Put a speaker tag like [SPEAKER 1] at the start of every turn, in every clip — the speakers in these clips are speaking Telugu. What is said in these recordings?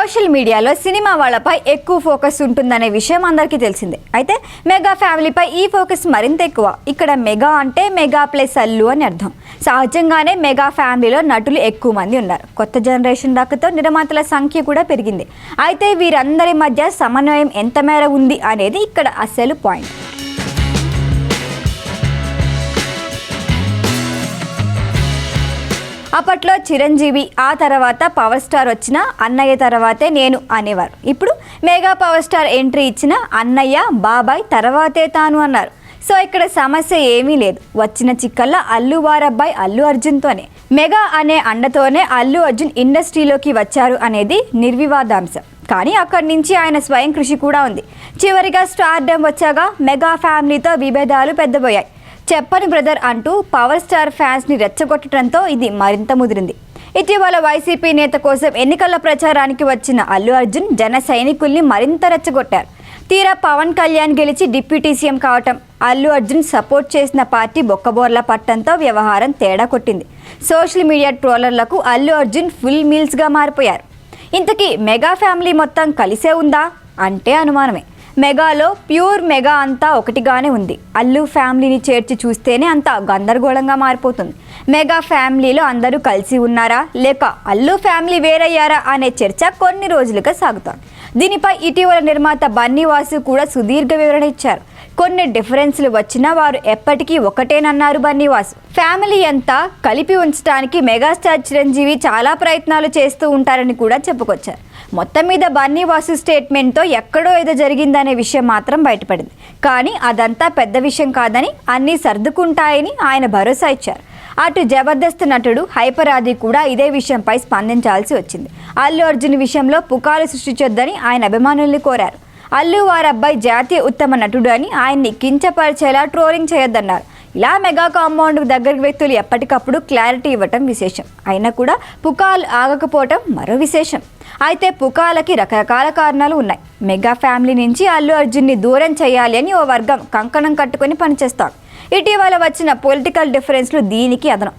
[SPEAKER 1] సోషల్ మీడియాలో సినిమా వాళ్ళపై ఎక్కువ ఫోకస్ ఉంటుందనే విషయం అందరికీ తెలిసిందే. అయితే మెగా ఫ్యామిలీపై ఈ ఫోకస్ మరింత ఎక్కువ. ఇక్కడ మెగా అంటే మెగా ప్లస్ అల్లు అని అర్థం. సహజంగానే మెగా ఫ్యామిలీలో నటులు ఎక్కువ మంది ఉన్నారు. కొత్త జనరేషన్ రాకతో నిర్మాతల సంఖ్య కూడా పెరిగింది. అయితే వీరందరి మధ్య సమన్వయం ఎంత మేర ఉంది అనేది ఇక్కడ అసలు పాయింట్. అప్పట్లో చిరంజీవి, ఆ తర్వాత పవర్ స్టార్ వచ్చిన అన్నయ్య తర్వాతే నేను అనేవారు. ఇప్పుడు మెగా పవర్ స్టార్ ఎంట్రీ ఇచ్చిన అన్నయ్య, బాబాయ్ తర్వాతే తాను అన్నారు. సో ఇక్కడ సమస్య ఏమీ లేదు. వచ్చిన చిక్కల్లా అల్లు వారబ్బాయి అల్లు అర్జున్తోనే. మెగా అనే అండతోనే అల్లు అర్జున్ ఇండస్ట్రీలోకి వచ్చారు అనేది నిర్వివాదాంశం. కానీ అక్కడి నుంచి ఆయన స్వయం కృషి కూడా ఉంది. చివరిగా స్టార్డమ్ వచ్చాక మెగా ఫ్యామిలీతో విభేదాలు పెద్దబోయాయి. చెప్పని బ్రదర్ అంటూ పవర్ స్టార్ ఫ్యాన్స్ని రెచ్చగొట్టడంతో ఇది మరింత ముదిరింది. ఇటీవల వైసీపీ నేత కోసం ఎన్నికల ప్రచారానికి వచ్చిన అల్లు అర్జున్ జన సైనికుల్ని మరింత రెచ్చగొట్టారు. తీరా పవన్ కళ్యాణ్ గెలిచి డిప్యూటీ సీఎం కావటం, అల్లు అర్జున్ సపోర్ట్ చేసిన పార్టీ బొక్కబోర్ల పట్టంతో వ్యవహారం తేడా కొట్టింది. సోషల్ మీడియా ట్రోలర్లకు అల్లు అర్జున్ ఫుల్ మీల్స్గా మారిపోయారు. ఇంతకీ మెగా ఫ్యామిలీ మొత్తం కలిసే ఉందా అంటే అనుమానమే. మెగాలో ప్యూర్ మెగా అంతా ఒకటిగానే ఉంది. అల్లు ఫ్యామిలీని చేర్చి చూస్తేనే అంతా గందరగోళంగా మారిపోతుంది. మెగా ఫ్యామిలీలో అందరూ కలిసి ఉన్నారా లేక అల్లు ఫ్యామిలీ వేరయ్యారా అనే చర్చ కొన్ని రోజులుగా సాగుతోంది. దీనిపై ఇటీవల నిర్మాత బన్నీవాసు కూడా సుదీర్ఘ వివరణ ఇచ్చారు. కొన్ని డిఫరెన్స్లు వచ్చినా వారు ఎప్పటికీ ఒకటేనన్నారు బన్నీవాసు. ఫ్యామిలీ అంతా కలిపి ఉంచడానికి మెగాస్టార్ చిరంజీవి చాలా ప్రయత్నాలు చేస్తూ ఉంటారని కూడా చెప్పుకొచ్చారు. మొత్తం మీద బన్నీవాసు స్టేట్మెంట్తో ఎక్కడో ఏదో జరిగిందనే విషయం మాత్రం బయటపడింది. కానీ అదంతా పెద్ద విషయం కాదని, అన్నీ సర్దుకుంటాయని ఆయన భరోసా ఇచ్చారు. అటు జబర్దస్త్ నటుడు హైపర్ ఆది కూడా ఇదే విషయంపై స్పందించాల్సి వచ్చింది. అల్లు అర్జున్ విషయంలో పుకారు సృష్టించొద్దని ఆయన అభిమానుల్ని కోరారు. అల్లు వారబ్బాయి జాతీయ ఉత్తమ నటుడు అని ఆయన్ని కించపరిచేలా ట్రోలింగ్ చేయొద్దన్నారు. ఇలా మెగా కాంపౌండ్ దగ్గర వ్యక్తులు ఎప్పటికప్పుడు క్లారిటీ ఇవ్వటం విశేషం. అయినా కూడా పుకాలు ఆగకపోవటం మరో విశేషం. అయితే పుకాలకి రకరకాల కారణాలు ఉన్నాయి. మెగా ఫ్యామిలీ నుంచి అల్లు అర్జున్ని దూరం చేయాలి అని ఓ వర్గం కంకణం కట్టుకొని పనిచేస్తారు. ఇటీవల వచ్చిన పొలిటికల్ డిఫరెన్స్లు దీనికి అదనం.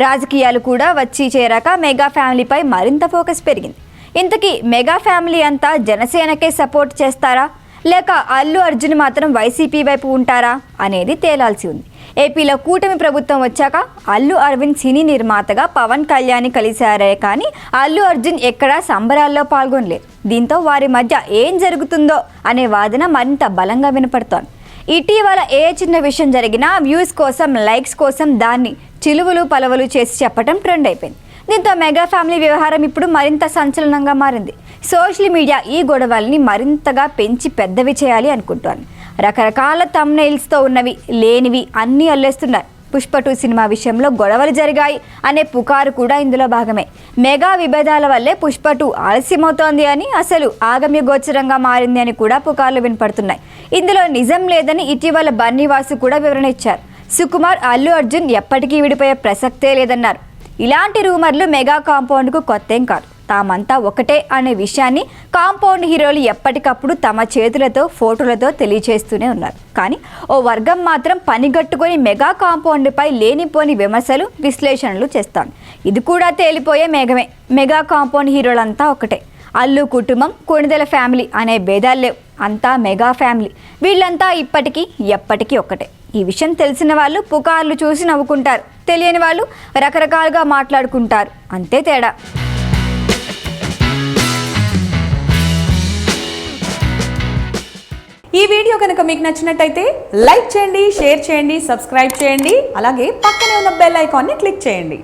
[SPEAKER 1] రాజకీయాలు కూడా వచ్చి చేరాక మెగా ఫ్యామిలీపై మరింత ఫోకస్ పెరిగింది. ఇంతకీ మెగా ఫ్యామిలీ అంతా జనసేనకే సపోర్ట్ చేస్తారా లేక అల్లు అర్జున్ మాత్రం వైసీపీ వైపు ఉంటారా అనేది తేలాల్సి ఉంది. ఏపీలో కూటమి ప్రభుత్వం వచ్చాక అల్లు అరవింద్ సినీ నిర్మాతగా పవన్ కళ్యాణ్ కలిశారే కానీ అల్లు అర్జున్ ఎక్కడా సంబరాల్లో పాల్గొనలేదు. దీంతో వారి మధ్య ఏం జరుగుతుందో అనే వాదన మరింత బలంగా వినపడుతోంది. ఇటీవల ఏ చిన్న విషయం జరిగినా వ్యూస్ కోసం, లైక్స్ కోసం దాన్ని చిలువలు పలవలు చేసి చెప్పడం ట్రెండ్ అయిపోయింది. దీంతో మెగా ఫ్యామిలీ వ్యవహారం ఇప్పుడు మరింత సంచలనంగా మారింది. సోషల్ మీడియా ఈ గొడవల్ని మరింతగా పెంచి పెద్దవి చేయాలి అనుకుంటోంది. రకరకాల థంబ్నెయిల్స్తో ఉన్నవి, లేనివి అన్నీ అల్లేస్తున్నారు. పుష్ప 2 సినిమా విషయంలో గొడవలు జరిగాయి అనే పుకారు కూడా ఇందులో భాగమే. మెగా విభేదాల వల్లే పుష్ప 2 ఆలస్యమవుతోంది అని, అసలు ఆగమ్య గోచరంగా మారింది అని కూడా పుకార్లు వినపడుతున్నాయి. ఇందులో నిజం లేదని ఇటీవల బన్నీవాసు కూడా వివరణ ఇచ్చారు. సుకుమార్, అల్లు అర్జున్ ఎప్పటికీ విడిపోయే ప్రసక్తే లేదన్నారు. ఇలాంటి రూమర్లు మెగా కాంపౌండ్కు కొత్తేం కాదు. తామంతా ఒకటే అనే విషయాన్ని కాంపౌండ్ హీరోలు ఎప్పటికప్పుడు తమ చేతులతో, ఫోటోలతో తెలియచేస్తూనే ఉన్నారు. కానీ ఓ వర్గం మాత్రం పనిగట్టుకొని మెగా కాంపౌండ్పై లేనిపోని విమర్శలు, విశ్లేషణలు చేస్తాను. ఇది కూడా తేలిపోయే మేఘమే. మెగా కాంపౌండ్ హీరోలంతా ఒకటే. అల్లు కుటుంబం, కొణిదెల ఫ్యామిలీ అనే భేదాలు లేవు. అంతా మెగా ఫ్యామిలీ. వీళ్ళంతా ఇప్పటికీ ఎప్పటికీ ఒకటే. ఈ విషయం తెలిసిన వాళ్ళు పుకార్లు చూసి నవ్వుకుంటారు, తెలియని వాళ్ళు రకరకాలుగా మాట్లాడుకుంటారు. అంతే తేడా.
[SPEAKER 2] ఈ వీడియో కనుక మీకు నచ్చినట్టయితే లైక్ చేయండి, షేర్ చేయండి, సబ్స్క్రైబ్ చేయండి. అలాగే పక్కనే ఉన్న బెల్ ఐకాన్ని క్లిక్ చేయండి.